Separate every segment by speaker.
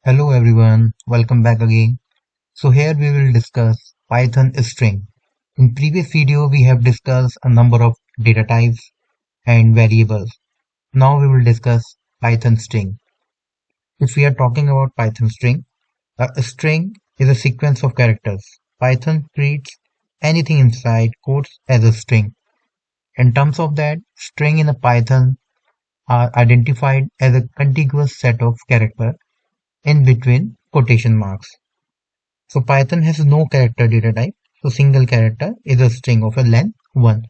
Speaker 1: Hello everyone, welcome back again. So here we will discuss Python string. In previous video we have discussed a number of data types and variables. Now we will discuss Python string. If we are talking about Python string, a string is a sequence of characters. Python treats anything inside quotes as a string. In terms of that, string in a Python are identified as a contiguous set of characters in between quotation marks. So Python has no character data type, so single character is a string of a length 1.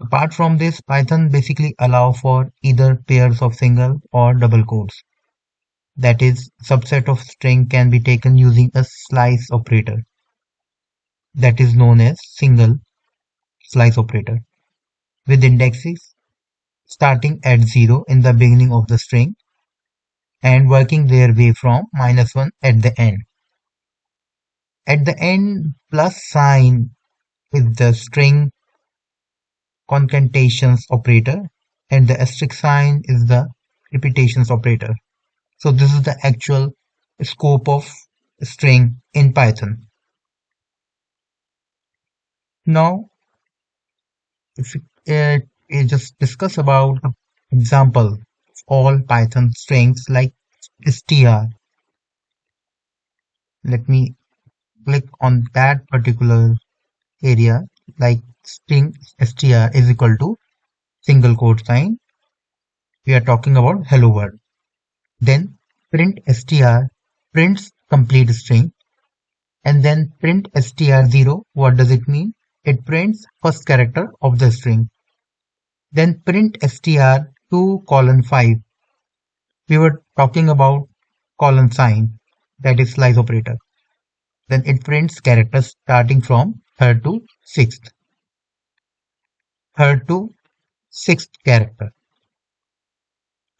Speaker 1: Apart from this, Python basically allow for either pairs of single or double quotes. That is, subset of string can be taken using a slice operator. That is known as single slice operator, with indexes starting at 0 in the beginning of the string and working their way from -1 at the end. At the end, plus sign is the string concatenations operator and the asterisk sign is the repetitions operator. So this is the actual scope of string in Python. Now, if we just discuss about example of all Python strings like str. Let me click on that particular area, like string str is equal to single quote sign. We are talking about hello world. Then print str prints complete string, and then print str0. What does it mean? It prints first character of the string. Then print str2:5. We were talking about colon sign, that is slice operator. Then it prints characters starting from third to sixth. Third to sixth character.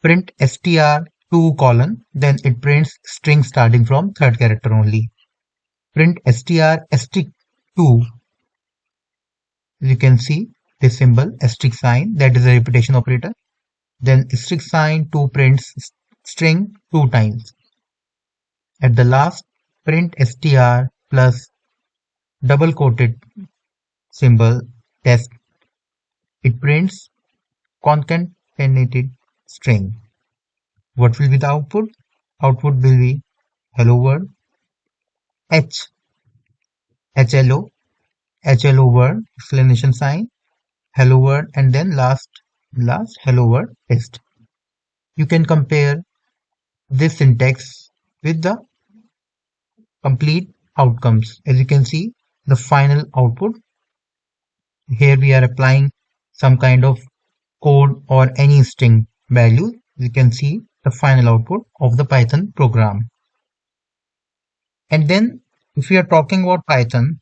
Speaker 1: Print str2:, then it prints string starting from third character only. Print str*2. You can see this symbol asterisk sign, that is a repetition operator. Then asterisk sign 2 prints string 2 times. At the last, print str plus double quoted symbol test. It prints concatenated string. What will be the output? Output will be hello world, hello world, exclamation sign, hello world, and then last hello world test. You can compare this syntax with the complete outcomes. As you can see, the final output. Here we are applying some kind of code or any string value. You can see the final output of the Python program. And then if we are talking about Python,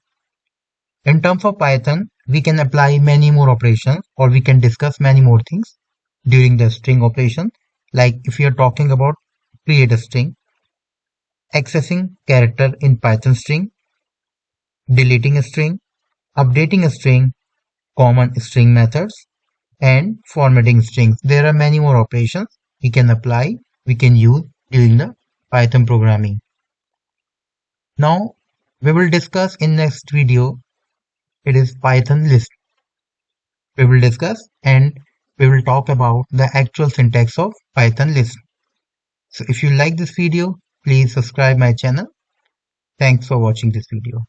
Speaker 1: in terms of Python, we can apply many more operations, or we can discuss many more things during the string operation. Like if we are talking about create a string, accessing character in Python string, deleting a string, updating a string, common string methods, and formatting strings. There are many more operations we can apply, we can use during the Python programming. Now we will discuss in next video. It is Python list. We will discuss and we will talk about the actual syntax of Python list. So if you like this video, please subscribe my channel. Thanks for watching this video.